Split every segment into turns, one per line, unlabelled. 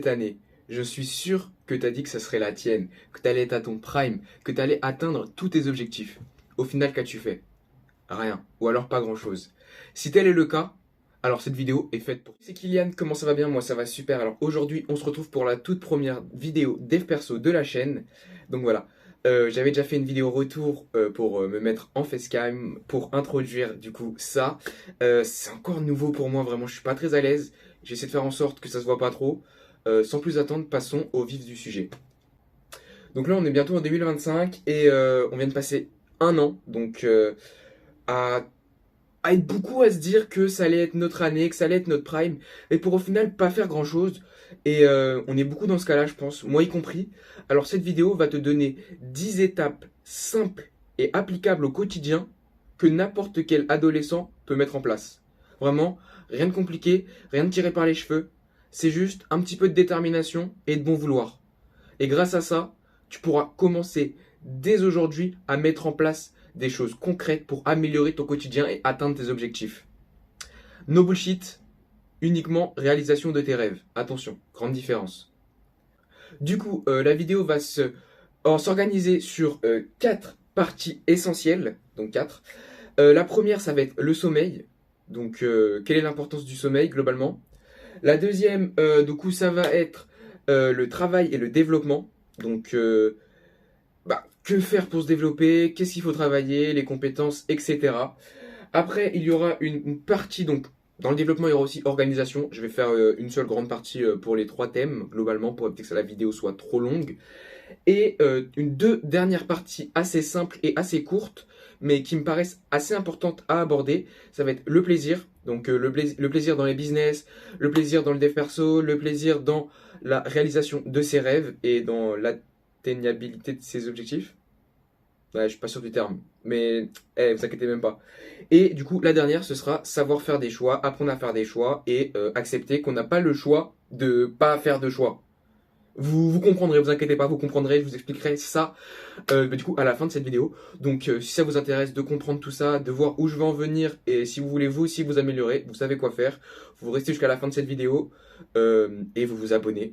cette année, je suis sûr que tu as dit que ça serait la tienne, que tu allais être à ton prime, que tu allais atteindre tous tes objectifs. Au final, qu'as-tu fait? Rien, ou alors pas grand-chose. Si tel est le cas, alors cette vidéo est faite pour... C'est Kylian, comment ça va bien? Moi ça va super. Alors aujourd'hui, on se retrouve pour la toute première vidéo dev perso de la chaîne. Donc voilà, j'avais déjà fait une vidéo retour pour me mettre en facecam, pour introduire du coup ça. C'est encore nouveau pour moi, vraiment, je suis pas très à l'aise. J'essaie de faire en sorte que ça se voit pas trop. Sans plus attendre, passons au vif du sujet. Donc là, on est bientôt en 2025 et on vient de passer un an, donc à être beaucoup à se dire que ça allait être notre année, que ça allait être notre prime, et pour au final pas faire grand chose. Et on est beaucoup dans ce cas-là, je pense, moi y compris. Alors cette vidéo va te donner 10 étapes simples et applicables au quotidien que n'importe quel adolescent peut mettre en place. Vraiment, rien de compliqué, rien de tiré par les cheveux, c'est juste un petit peu de détermination et de bon vouloir. Et grâce à ça, tu pourras commencer dès aujourd'hui à mettre en place des choses concrètes pour améliorer ton quotidien et atteindre tes objectifs. No bullshit, uniquement réalisation de tes rêves. Attention, grande différence. Du coup, la vidéo va s'organiser sur 4 parties essentielles, donc 4. La première, ça va être le sommeil. Donc, quelle est l'importance du sommeil globalement? La deuxième, du coup, ça va être le travail et le développement. Donc, que faire pour se développer, qu'est-ce qu'il faut travailler, les compétences, etc. Après, il y aura une partie, donc dans le développement, il y aura aussi organisation. Je vais faire une seule grande partie pour les 3 thèmes, globalement, pour éviter que la vidéo soit trop longue. Et deux dernières parties assez simples et assez courtes, mais qui me paraissent assez importantes à aborder. Ça va être le plaisir, donc le plaisir dans les business, le plaisir dans le dev perso, le plaisir dans la réalisation de ses rêves et dans l'atteignabilité de ses objectifs. Ouais, je suis pas sûr du terme, mais vous inquiétez même pas. Et du coup, la dernière, ce sera savoir faire des choix, apprendre à faire des choix et accepter qu'on n'a pas le choix de pas faire de choix. Vous comprendrez, vous inquiétez pas, vous comprendrez, je vous expliquerai ça du coup à la fin de cette vidéo. Donc si ça vous intéresse de comprendre tout ça, de voir où je vais en venir et si vous voulez vous aussi vous améliorer, vous savez quoi faire. Vous restez jusqu'à la fin de cette vidéo et vous vous abonnez.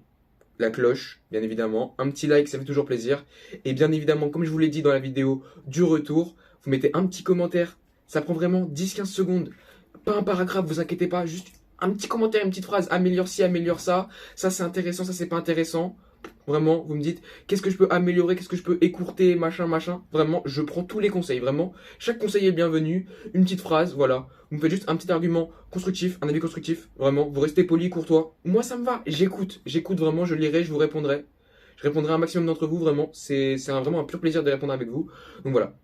La cloche, bien évidemment, un petit like, ça fait toujours plaisir. Et bien évidemment, comme je vous l'ai dit dans la vidéo du retour, vous mettez un petit commentaire. Ça prend vraiment 10-15 secondes. Pas un paragraphe, vous inquiétez pas, juste un petit commentaire, une petite phrase, améliore ci, améliore ça, ça c'est intéressant, ça c'est pas intéressant. Vraiment, vous me dites, qu'est-ce que je peux améliorer, qu'est-ce que je peux écourter, machin, machin. Vraiment, je prends tous les conseils, vraiment. Chaque conseil est bienvenu, une petite phrase, voilà. Vous me faites juste un petit argument constructif, un avis constructif, vraiment. Vous restez poli, courtois. Moi, ça me va, j'écoute vraiment, je lirai, je vous répondrai. Je répondrai à un maximum d'entre vous, vraiment. C'est vraiment un pur plaisir de répondre avec vous. Donc voilà.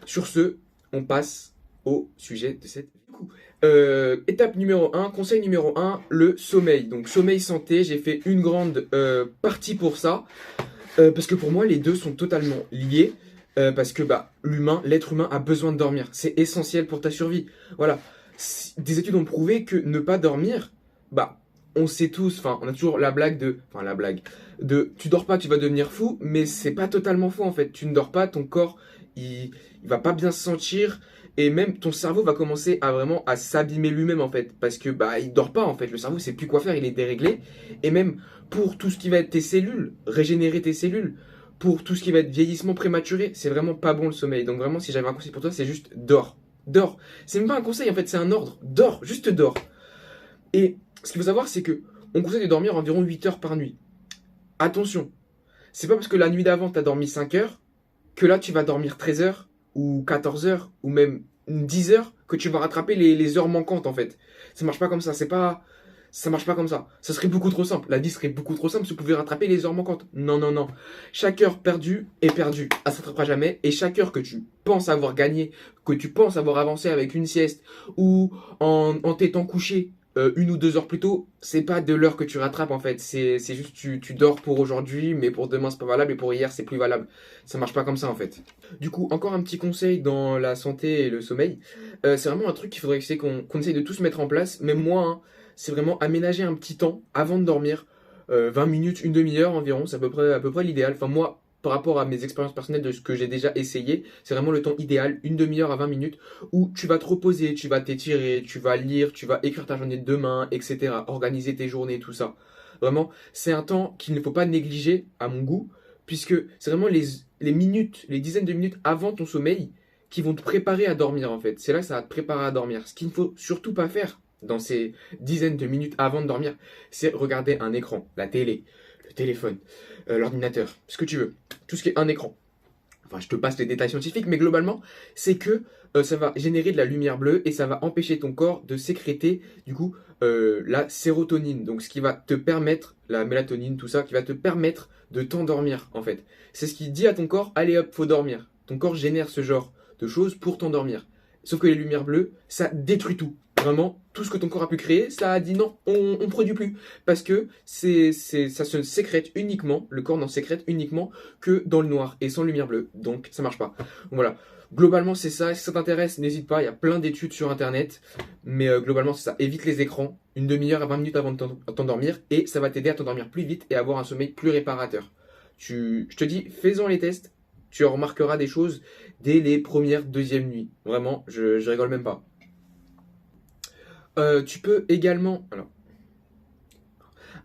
Sur ce, on passe au sujet de cette vidéo. Étape numéro 1, conseil numéro 1, le sommeil. Donc sommeil santé, j'ai fait une grande partie pour ça. Parce que pour moi, les deux sont totalement liés. Parce que l'être humain a besoin de dormir. C'est essentiel pour ta survie. Voilà. Des études ont prouvé que ne pas dormir, on sait tous, enfin, on a toujours la blague de tu dors pas, tu vas devenir fou, mais c'est pas totalement faux en fait. Tu ne dors pas, ton corps, il va pas bien se sentir, et même ton cerveau va commencer à vraiment à s'abîmer lui-même en fait, parce que il dort pas en fait. Le cerveau sait plus quoi faire, il est déréglé, et même pour tout ce qui va être tes cellules, régénérer tes cellules, pour tout ce qui va être vieillissement prématuré, c'est vraiment pas bon le sommeil. Donc vraiment, si j'avais un conseil pour toi, c'est juste dors. Dors. C'est même pas un conseil en fait, c'est un ordre. Dors, juste dors. Et ce qu'il faut savoir, c'est que on conseille de dormir environ 8 heures par nuit. Attention, c'est pas parce que la nuit d'avant t'as dormi 5 heures que là tu vas dormir 13 heures ou 14 heures ou même 10 heures que tu vas rattraper les heures manquantes en fait. Ça marche pas comme ça, ça marche pas comme ça. Ça serait beaucoup trop simple. La vie serait beaucoup trop simple si vous pouvez rattraper les heures manquantes. Non, non, non. Chaque heure perdue est perdue. Elle ne se rattrapera jamais. Et chaque heure que tu penses avoir gagné, que tu penses avoir avancé avec une sieste ou en t'étant couché 1 ou 2 heures plus tôt, c'est pas de l'heure que tu rattrapes en fait. C'est juste tu dors pour aujourd'hui, mais pour demain c'est pas valable et pour hier c'est plus valable. Ça marche pas comme ça en fait. Du coup, encore un petit conseil dans la santé et le sommeil. C'est vraiment un truc qu'il faudrait qu'on essaye de tous mettre en place. Même moi, hein, c'est vraiment aménager un petit temps avant de dormir. 20 minutes, une demi-heure environ, c'est à peu près l'idéal. Enfin moi, par rapport à mes expériences personnelles de ce que j'ai déjà essayé, c'est vraiment le temps idéal, une demi-heure à 20 minutes, où tu vas te reposer, tu vas t'étirer, tu vas lire, tu vas écrire ta journée de demain, etc. Organiser tes journées, tout ça. Vraiment, c'est un temps qu'il ne faut pas négliger à mon goût, puisque c'est vraiment les minutes, les dizaines de minutes avant ton sommeil qui vont te préparer à dormir en fait. C'est là que ça va te préparer à dormir. Ce qu'il ne faut surtout pas faire dans ces dizaines de minutes avant de dormir, c'est regarder un écran, la télé, le téléphone, l'ordinateur, ce que tu veux, tout ce qui est un écran. Enfin, je te passe les détails scientifiques, mais globalement, c'est que ça va générer de la lumière bleue et ça va empêcher ton corps de sécréter, du coup, la sérotonine. Donc, ce qui va te permettre, la mélatonine, tout ça, qui va te permettre de t'endormir, en fait. C'est ce qui dit à ton corps, allez hop, faut dormir. Ton corps génère ce genre de choses pour t'endormir. Sauf que les lumières bleues, ça détruit tout. Vraiment, tout ce que ton corps a pu créer, ça a dit non, on ne produit plus. Parce que ça se sécrète uniquement, le corps n'en sécrète uniquement que dans le noir et sans lumière bleue. Donc ça marche pas. Donc, voilà. Globalement, c'est ça. Si ça t'intéresse, n'hésite pas. Il y a plein d'études sur internet. Mais globalement, c'est ça. Évite les écrans. Une demi-heure à 20 minutes avant de t'endormir. Et ça va t'aider à t'endormir plus vite et à avoir un sommeil plus réparateur. Je te dis, fais-en les tests. Tu remarqueras des choses dès les premières, deuxièmes nuits. Vraiment, je rigole même pas. Tu peux également... Alors,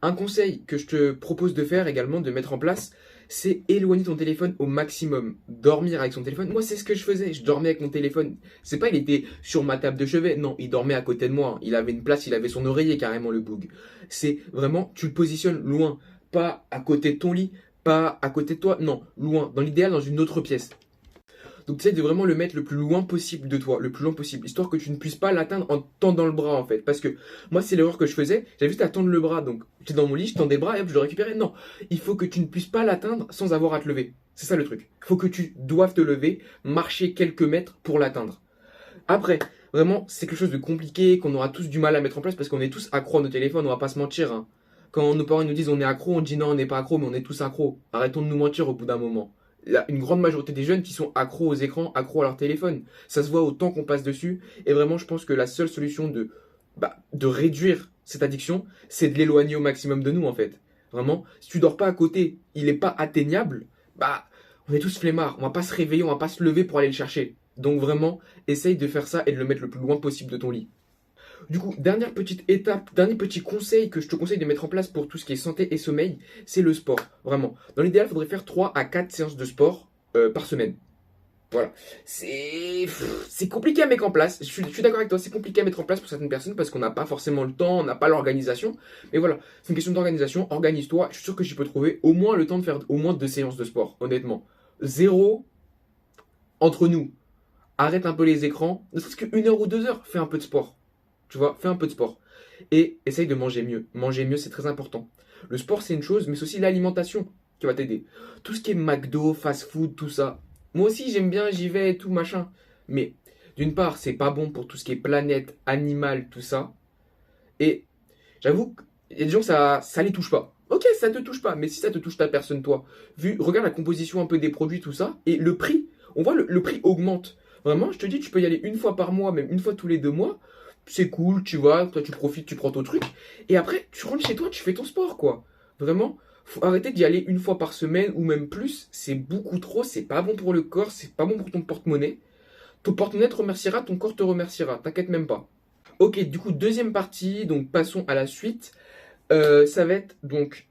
un conseil que je te propose de faire également, de mettre en place, c'est éloigner ton téléphone au maximum. Dormir avec son téléphone. Moi, c'est ce que je faisais. Je dormais avec mon téléphone. C'est pas il était sur ma table de chevet. Non, il dormait à côté de moi. Il avait une place, il avait son oreiller carrément, le boug. C'est vraiment, tu le positionnes loin. Pas à côté de ton lit, pas à côté de toi. Non, loin. Dans l'idéal, dans une autre pièce. Donc tu essaies de vraiment le mettre le plus loin possible de toi, le plus loin possible, histoire que tu ne puisses pas l'atteindre en tendant le bras en fait. Parce que moi c'est l'erreur que je faisais, j'avais juste à tendre le bras, donc j'étais dans mon lit, je tendais le bras et hop je le récupérais. Non, il faut que tu ne puisses pas l'atteindre sans avoir à te lever. C'est ça le truc. Il faut que tu doives te lever, marcher quelques mètres pour l'atteindre. Après, vraiment c'est quelque chose de compliqué, qu'on aura tous du mal à mettre en place parce qu'on est tous accros à nos téléphones, on va pas se mentir. Hein. Quand nos parents nous disent on est accro, on dit non on n'est pas accro mais on est tous accros. Arrêtons de nous mentir au bout d'un moment. Il y a une grande majorité des jeunes qui sont accros aux écrans, accros à leur téléphone. Ça se voit au temps qu'on passe dessus. Et vraiment, je pense que la seule solution de réduire cette addiction, c'est de l'éloigner au maximum de nous, en fait. Vraiment, si tu dors pas à côté, il n'est pas atteignable, on est tous flemmards. On va pas se réveiller, on va pas se lever pour aller le chercher. Donc vraiment, essaye de faire ça et de le mettre le plus loin possible de ton lit. Du coup, dernière petite étape, dernier petit conseil que je te conseille de mettre en place pour tout ce qui est santé et sommeil, c'est le sport. Vraiment. Dans l'idéal, il faudrait faire 3 à 4 séances de sport par semaine. Voilà. C'est compliqué à mettre en place. Je suis d'accord avec toi, c'est compliqué à mettre en place pour certaines personnes parce qu'on n'a pas forcément le temps, on n'a pas l'organisation. Mais voilà, c'est une question d'organisation. Organise-toi. Je suis sûr que j'y peux trouver au moins le temps de faire au moins 2 séances de sport, honnêtement. Zéro entre nous. Arrête un peu les écrans. Ne serait-ce qu'une heure ou 2 heures, fais un peu de sport. Tu vois, fais un peu de sport. Et essaye de manger mieux. Manger mieux, c'est très important. Le sport, c'est une chose, mais c'est aussi l'alimentation qui va t'aider. Tout ce qui est McDo, fast-food, tout ça. Moi aussi, j'aime bien, j'y vais et tout, machin. Mais, d'une part, c'est pas bon pour tout ce qui est planète, animal, tout ça. Et j'avoue qu'il y a des gens, ça les touche pas. Ok, ça te touche pas, mais si ça te touche ta personne, toi, regarde la composition un peu des produits, tout ça, et le prix, on voit le prix augmente. Vraiment, je te dis, tu peux y aller une fois par mois, même une fois tous les 2 mois. C'est cool, tu vois, toi tu profites, tu prends ton truc. Et après, tu rentres chez toi, tu fais ton sport, quoi. Vraiment, faut arrêter d'y aller une fois par semaine ou même plus. C'est beaucoup trop, c'est pas bon pour le corps, c'est pas bon pour ton porte-monnaie. Ton porte-monnaie te remerciera, ton corps te remerciera, t'inquiète même pas. Ok, du coup, deuxième partie, donc passons à la suite. Ça va être donc...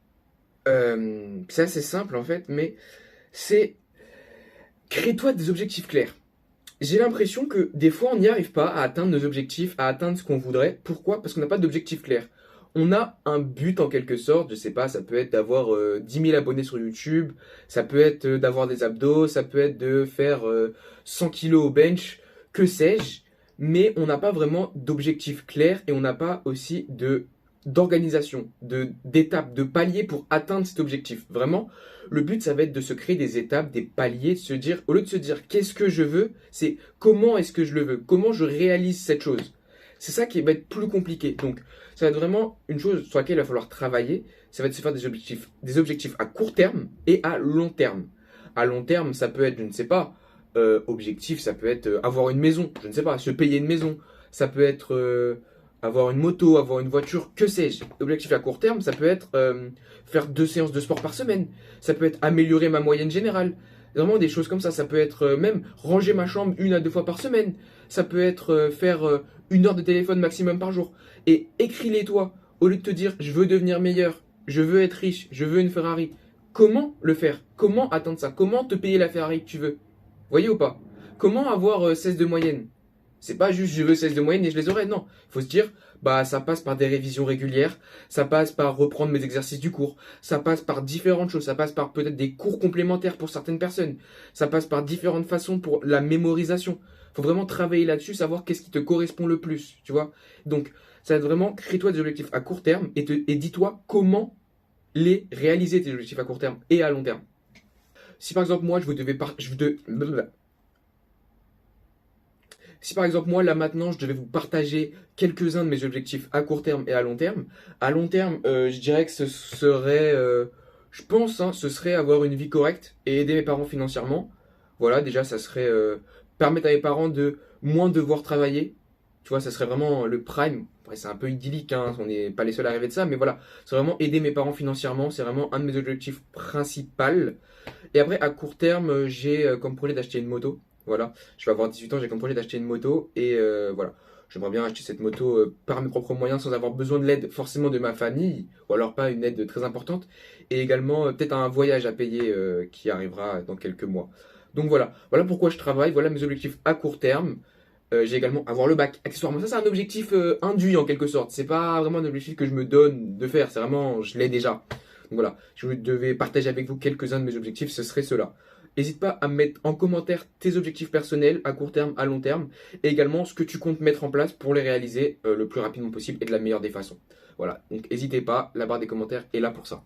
c'est assez simple en fait, mais c'est... Crée-toi des objectifs clairs. J'ai l'impression que des fois on n'y arrive pas à atteindre nos objectifs, à atteindre ce qu'on voudrait. Pourquoi? Parce qu'on n'a pas d'objectif clair. On a un but en quelque sorte, je sais pas, ça peut être d'avoir 10 000 abonnés sur YouTube, ça peut être d'avoir des abdos, ça peut être de faire 100 kilos au bench, que sais-je, mais on n'a pas vraiment d'objectif clair et on n'a pas aussi d'organisation, d'étapes, de paliers pour atteindre cet objectif. Vraiment, le but, ça va être de se créer des étapes, des paliers, de se dire, au lieu de se dire qu'est-ce que je veux, c'est comment est-ce que je le veux, comment je réalise cette chose. C'est ça qui va être plus compliqué. Donc, ça va être vraiment une chose sur laquelle il va falloir travailler. Ça va être de se faire des objectifs à court terme et à long terme. À long terme, ça peut être, je ne sais pas, objectif, ça peut être avoir une maison, je ne sais pas, se payer une maison. Ça peut être avoir une moto, avoir une voiture, que sais-je. Objectif à court terme, ça peut être faire 2 séances de sport par semaine. Ça peut être améliorer ma moyenne générale. Vraiment des choses comme ça. Ça peut être même ranger ma chambre 1 à 2 fois par semaine. Ça peut être faire 1 heure de téléphone maximum par jour. Et écris-les toi. Au lieu de te dire je veux devenir meilleur, je veux être riche, je veux une Ferrari. Comment le faire? Comment atteindre ça? Comment te payer la Ferrari que tu veux? Voyez ou pas? Comment avoir 16 de moyenne? C'est pas juste je veux 16 de moyenne et je les aurai. Non, il faut se dire, bah ça passe par des révisions régulières, ça passe par reprendre mes exercices du cours, ça passe par différentes choses, ça passe par peut-être des cours complémentaires pour certaines personnes, ça passe par différentes façons pour la mémorisation. Faut vraiment travailler là-dessus, savoir qu'est-ce qui te correspond le plus, tu vois. Donc, ça va être vraiment, crée-toi des objectifs à court terme et dis-toi comment les réaliser tes objectifs à court terme et à long terme. Si par exemple moi si par exemple moi là maintenant je devais vous partager quelques-uns de mes objectifs à court terme et à long terme je dirais que ce serait, je pense, hein, ce serait avoir une vie correcte et aider mes parents financièrement. Voilà, déjà ça serait permettre à mes parents de moins devoir travailler. Tu vois, ça serait vraiment le prime. Après, c'est un peu idyllique, hein, on n'est pas les seuls à rêver de ça, mais voilà, c'est vraiment aider mes parents financièrement, c'est vraiment un de mes objectifs principaux. Et après, à court terme, j'ai comme projet d'acheter une moto. Voilà, je vais avoir 18 ans, j'ai comme projet d'acheter une moto et voilà. J'aimerais bien acheter cette moto par mes propres moyens sans avoir besoin de l'aide forcément de ma famille, ou alors pas une aide très importante. Et également peut-être un voyage à payer qui arrivera dans quelques mois. Donc voilà, voilà pourquoi je travaille, voilà mes objectifs à court terme. J'ai également avoir le bac accessoirement. Ça, c'est un objectif induit en quelque sorte. C'est pas vraiment un objectif que je me donne de faire. C'est vraiment, je l'ai déjà. Donc voilà, je devais partager avec vous quelques-uns de mes objectifs. Ce serait cela. N'hésite pas à mettre en commentaire tes objectifs personnels à court terme, à long terme, et également ce que tu comptes mettre en place pour les réaliser le plus rapidement possible et de la meilleure des façons. Voilà, donc n'hésitez pas, la barre des commentaires est là pour ça.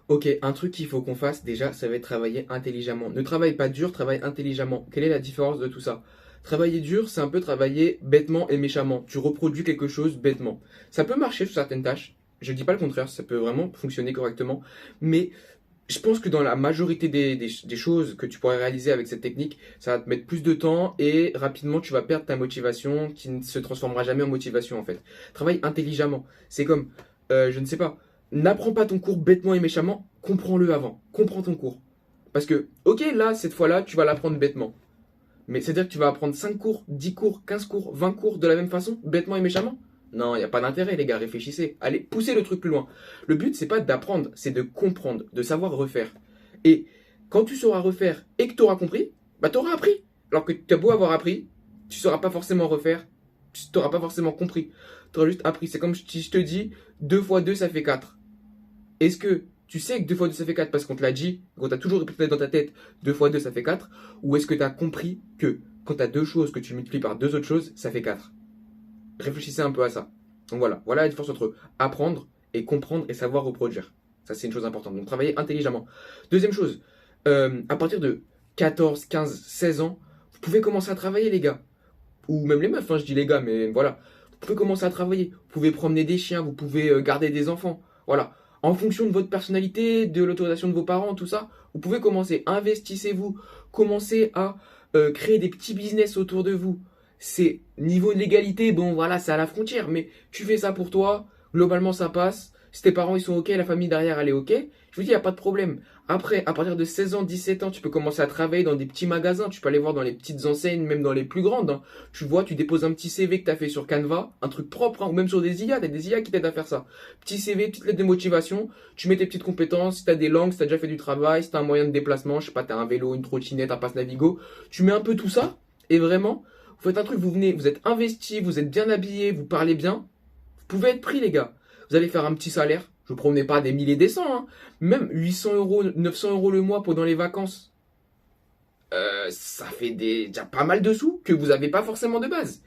Ok, un truc qu'il faut qu'on fasse déjà, ça va être travailler intelligemment. Ne travaille pas dur, travaille intelligemment. Quelle est la différence de tout ça? Travailler dur, c'est un peu travailler bêtement et méchamment. Tu reproduis quelque chose bêtement. Ça peut marcher sur certaines tâches. Je dis pas le contraire, ça peut vraiment fonctionner correctement. Mais je pense que dans la majorité des choses que tu pourrais réaliser avec cette technique, ça va te mettre plus de temps et rapidement tu vas perdre ta motivation qui ne se transformera jamais en motivation en fait. Travaille intelligemment. C'est comme, je ne sais pas, n'apprends pas ton cours bêtement et méchamment, comprends-le avant. Comprends ton cours. Parce que, ok, là, cette fois-là, tu vas l'apprendre bêtement. Mais c'est-à-dire que tu vas apprendre 5 cours, 10 cours, 15 cours, 20 cours de la même façon, bêtement et méchamment? Non, il n'y a pas d'intérêt, les gars, réfléchissez. Allez, poussez le truc plus loin. Le but, c'est pas d'apprendre, c'est de comprendre, de savoir refaire. Et quand tu sauras refaire et que tu auras compris, bah tu auras appris. Alors que tu as beau avoir appris, tu ne sauras pas forcément refaire, tu n'auras pas forcément compris. Tu auras juste appris. C'est comme si je te dis 2 fois 2, ça fait 4. Est-ce que tu sais que 2 fois 2 ça fait 4 parce qu'on te l'a dit, qu'on t'a toujours répété dans ta tête 2 fois 2 ça fait 4? Ou est-ce que tu as compris que quand tu as deux choses que tu multiplies par deux autres choses, ça fait 4? Réfléchissez un peu à ça. Donc voilà, voilà la différence entre apprendre et comprendre et savoir reproduire. Ça c'est une chose importante. Donc travailler intelligemment. Deuxième chose, à partir de 14, 15, 16 ans, vous pouvez commencer à travailler les gars. Ou même les meufs, hein, je dis les gars, mais voilà. Vous pouvez commencer à travailler. Vous pouvez promener des chiens, vous pouvez garder des enfants. Voilà. En fonction de votre personnalité, de l'autorisation de vos parents, tout ça, vous pouvez commencer. Investissez-vous. Commencez à créer des petits business autour de vous. C'est niveau de légalité, bon voilà, c'est à la frontière, mais tu fais ça pour toi, globalement ça passe. Si tes parents ils sont ok, la famille derrière elle est ok, je vous dis, il n'y a pas de problème. Après, à partir de 16 ans, 17 ans, tu peux commencer à travailler dans des petits magasins, tu peux aller voir dans les petites enseignes, même dans les plus grandes, hein. Tu vois, tu déposes un petit CV que tu as fait sur Canva, un truc propre, hein, ou même sur des IA, tu as des IA qui t'aident à faire ça. Petit CV, petite lettre de motivation, tu mets tes petites compétences, si tu as des langues, si tu as déjà fait du travail, si tu as un moyen de déplacement, je sais pas, tu as un vélo, une trottinette, un passe Navigo, tu mets un peu tout ça, et vraiment, vous faites un truc, vous venez, vous êtes investi, vous êtes bien habillé, vous parlez bien, vous pouvez être pris les gars. Vous allez faire un petit salaire, je ne promets pas des milliers des cents, hein. Même 800 euros, 900 euros le mois pendant les vacances, ça fait déjà pas mal de sous que vous n'avez pas forcément de base.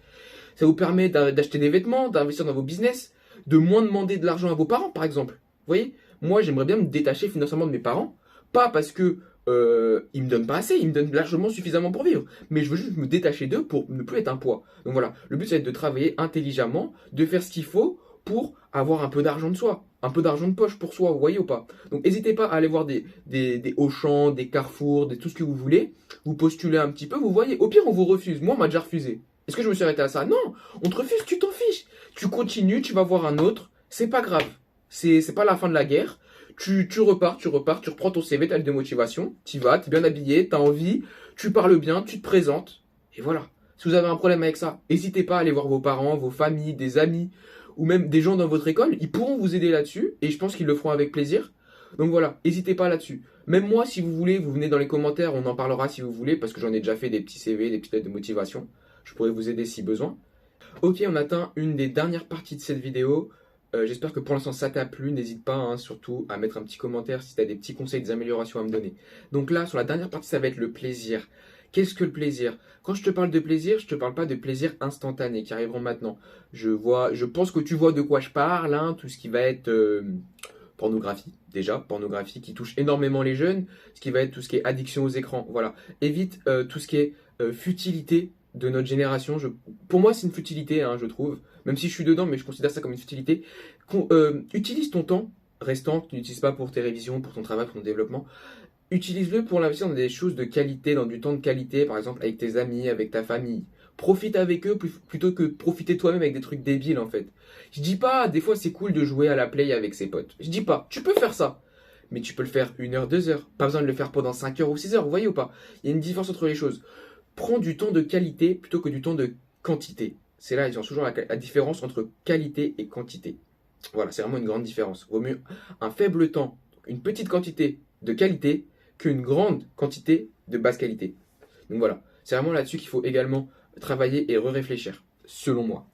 Ça vous permet d'acheter des vêtements, d'investir dans vos business, de moins demander de l'argent à vos parents par exemple. Vous voyez, moi j'aimerais bien me détacher financièrement de mes parents, pas parce que ils me donnent pas assez, ils me donnent largement suffisamment pour vivre, mais je veux juste me détacher d'eux pour ne plus être un poids. Donc voilà, le but c'est de travailler intelligemment, de faire ce qu'il faut pour avoir un peu d'argent de soi, un peu d'argent de poche pour soi, vous voyez ou pas? Donc n'hésitez pas à aller voir des Auchan, des Carrefour, tout ce que vous voulez, vous postulez un petit peu, vous voyez, au pire on vous refuse, moi on m'a déjà refusé. Est-ce que je me suis arrêté à ça? Non, on te refuse, tu t'en fiches. Tu continues, tu vas voir un autre, c'est pas grave. C'est pas la fin de la guerre. Tu repars, tu reprends ton CV, ta lettre de motivation, tu vas, t'es bien habillé, t'as envie, tu parles bien, tu te présentes, et voilà. Si vous avez un problème avec ça, n'hésitez pas à aller voir vos parents, vos familles, des amis, ou même des gens dans votre école, ils pourront vous aider là-dessus, et je pense qu'ils le feront avec plaisir. Donc voilà, n'hésitez pas là-dessus. Même moi, si vous voulez, vous venez dans les commentaires, on en parlera si vous voulez, parce que j'en ai déjà fait des petits CV, des petites lettres de motivation. Je pourrais vous aider si besoin. Ok, on atteint une des dernières parties de cette vidéo. J'espère que pour l'instant ça t'a plu. N'hésite pas surtout à mettre un petit commentaire si tu as des petits conseils, des améliorations à me donner. Donc là, sur la dernière partie, ça va être le plaisir. Qu'est-ce que le plaisir? Quand je te parle de plaisir, je te parle pas de plaisir instantané qui arriveront maintenant. Je pense que tu vois de quoi je parle, hein, tout ce qui va être pornographie, déjà, pornographie qui touche énormément les jeunes, ce qui va être tout ce qui est addiction aux écrans. Voilà, évite tout ce qui est futilité de notre génération. Pour moi, c'est une futilité, hein, je trouve. Même si je suis dedans, mais je considère ça comme une futilité. Utilise ton temps restant, que tu n'utilises pas pour tes révisions, pour ton travail, pour ton développement. Utilise-le pour l'investir dans des choses de qualité, dans du temps de qualité, par exemple avec tes amis, avec ta famille. Profite avec eux plutôt que profiter toi-même avec des trucs débiles en fait. Je dis pas, des fois c'est cool de jouer à la play avec ses potes. Je dis pas, tu peux faire ça. Mais tu peux le faire 1 heure, 2 heures. Pas besoin de le faire pendant 5 heures ou 6 heures, vous voyez ou pas? Il y a une différence entre les choses. Prends du temps de qualité plutôt que du temps de quantité. C'est là, ils ont toujours la différence entre qualité et quantité. Voilà, c'est vraiment une grande différence. Vaut mieux un faible temps, une petite quantité de qualité qu'une grande quantité de basse qualité. Donc voilà, c'est vraiment là-dessus qu'il faut également travailler et réfléchir, selon moi.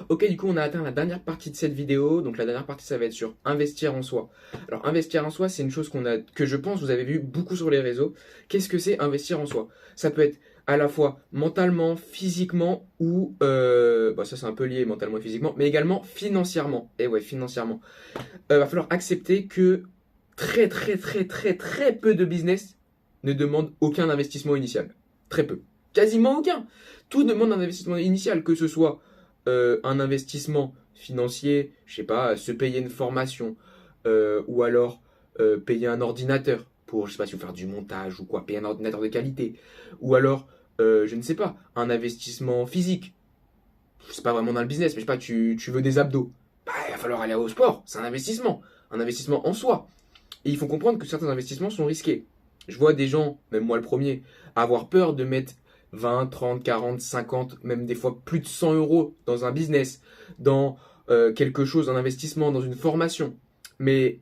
Ok, du coup, on a atteint la dernière partie de cette vidéo. Donc la dernière partie, ça va être sur investir en soi. Alors investir en soi, c'est une chose que je pense vous avez vu beaucoup sur les réseaux. Qu'est-ce que c'est investir en soi? Ça peut être à la fois mentalement, physiquement ou ça c'est un peu lié mentalement et physiquement, mais également financièrement. Et ouais, financièrement. Va falloir accepter que très peu de business ne demandent aucun investissement initial. Très peu. Quasiment aucun. Tout demande un investissement initial, que ce soit un investissement financier, je sais pas, se payer une formation, ou alors payer un ordinateur pour, je sais pas si vous faire du montage ou quoi, payer un ordinateur de qualité, ou alors, je ne sais pas, un investissement physique. C'est pas vraiment dans le business, mais je sais pas, tu veux des abdos. Bah, il va falloir aller au sport, c'est un investissement en soi. Et il faut comprendre que certains investissements sont risqués. Je vois des gens, même moi le premier, avoir peur de mettre 20, 30, 40, 50, même des fois plus de 100 euros dans un business, dans quelque chose, un investissement, dans une formation. Mais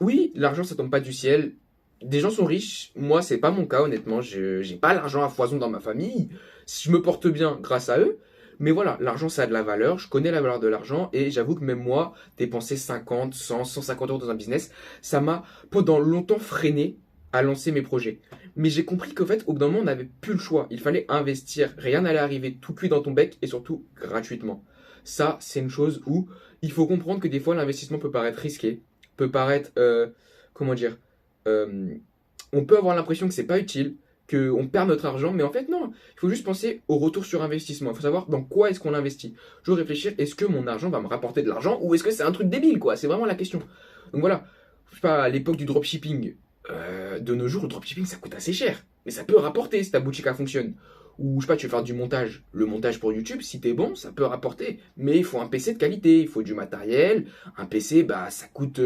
oui, l'argent ça tombe pas du ciel. Des gens sont riches, moi c'est pas mon cas honnêtement, je j'ai pas l'argent à foison dans ma famille. Je me porte bien grâce à eux, mais voilà, l'argent ça a de la valeur, je connais la valeur de l'argent et j'avoue que même moi, dépenser 50, 100, 150 euros dans un business, ça m'a pendant longtemps freiné à lancer mes projets. Mais j'ai compris qu'en fait, au bout d'un moment, on n'avait plus le choix. Il fallait investir. Rien n'allait arriver tout cuit dans ton bec et surtout gratuitement. Ça, c'est une chose où il faut comprendre que des fois, l'investissement peut paraître risqué, peut paraître, comment dire, euh, on peut avoir l'impression que c'est pas utile, qu'on perd notre argent, mais en fait, non. Il faut juste penser au retour sur investissement. Il faut savoir dans quoi est-ce qu'on l'investit. Je veux réfléchir, est-ce que mon argent va me rapporter de l'argent ou est-ce que c'est un truc débile, quoi? C'est vraiment la question. Donc voilà, je sais pas, à l'époque du dropshipping, de nos jours, le dropshipping ça coûte assez cher, mais ça peut rapporter si ta boutique elle fonctionne. Ou je sais pas, tu veux faire du montage. Le montage pour YouTube, si t'es bon, ça peut rapporter. Mais il faut un PC de qualité, il faut du matériel. Un PC, bah, ça coûte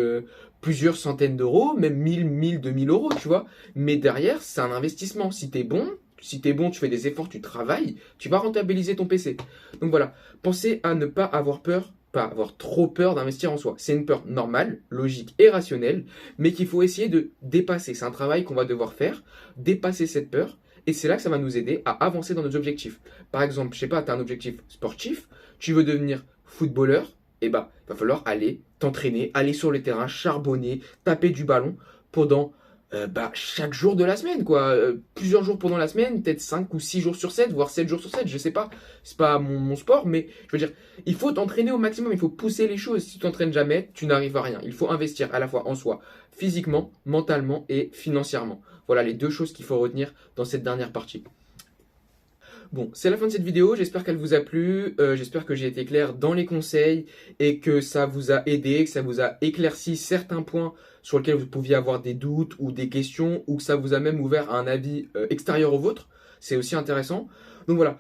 plusieurs centaines d'euros, même 1000, 2000 euros, tu vois. Mais derrière, c'est un investissement. Si t'es bon, tu fais des efforts, tu travailles, tu vas rentabiliser ton PC. Donc voilà, pensez à ne pas avoir peur, pas avoir trop peur d'investir en soi. C'est une peur normale, logique et rationnelle, mais qu'il faut essayer de dépasser. C'est un travail qu'on va devoir faire, dépasser cette peur. Et c'est là que ça va nous aider à avancer dans nos objectifs. Par exemple, je sais pas, tu as un objectif sportif, tu veux devenir footballeur, et bah, il va falloir aller t'entraîner, aller sur le terrain, charbonner, taper du ballon pendant chaque jour de la semaine, quoi. Plusieurs jours pendant la semaine, peut-être 5 ou 6 jours sur 7, voire 7 jours sur 7, je sais pas. C'est pas mon sport, mais je veux dire, il faut t'entraîner au maximum, il faut pousser les choses. Si tu t'entraînes jamais, tu n'arrives à rien. Il faut investir à la fois en soi, physiquement, mentalement et financièrement. Voilà les deux choses qu'il faut retenir dans cette dernière partie. Bon, c'est la fin de cette vidéo, j'espère qu'elle vous a plu, j'espère que j'ai été clair dans les conseils et que ça vous a aidé, que ça vous a éclairci certains points sur lesquels vous pouviez avoir des doutes ou des questions ou que ça vous a même ouvert à un avis extérieur au vôtre, c'est aussi intéressant. Donc voilà,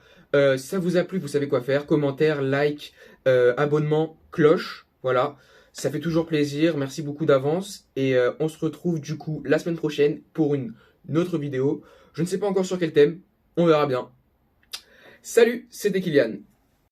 si ça vous a plu, vous savez quoi faire, commentaire, like, abonnement, cloche, voilà. Ça fait toujours plaisir, merci beaucoup d'avance et on se retrouve du coup la semaine prochaine pour une autre vidéo. Je ne sais pas encore sur quel thème, on verra bien. Salut, c'était Kylian.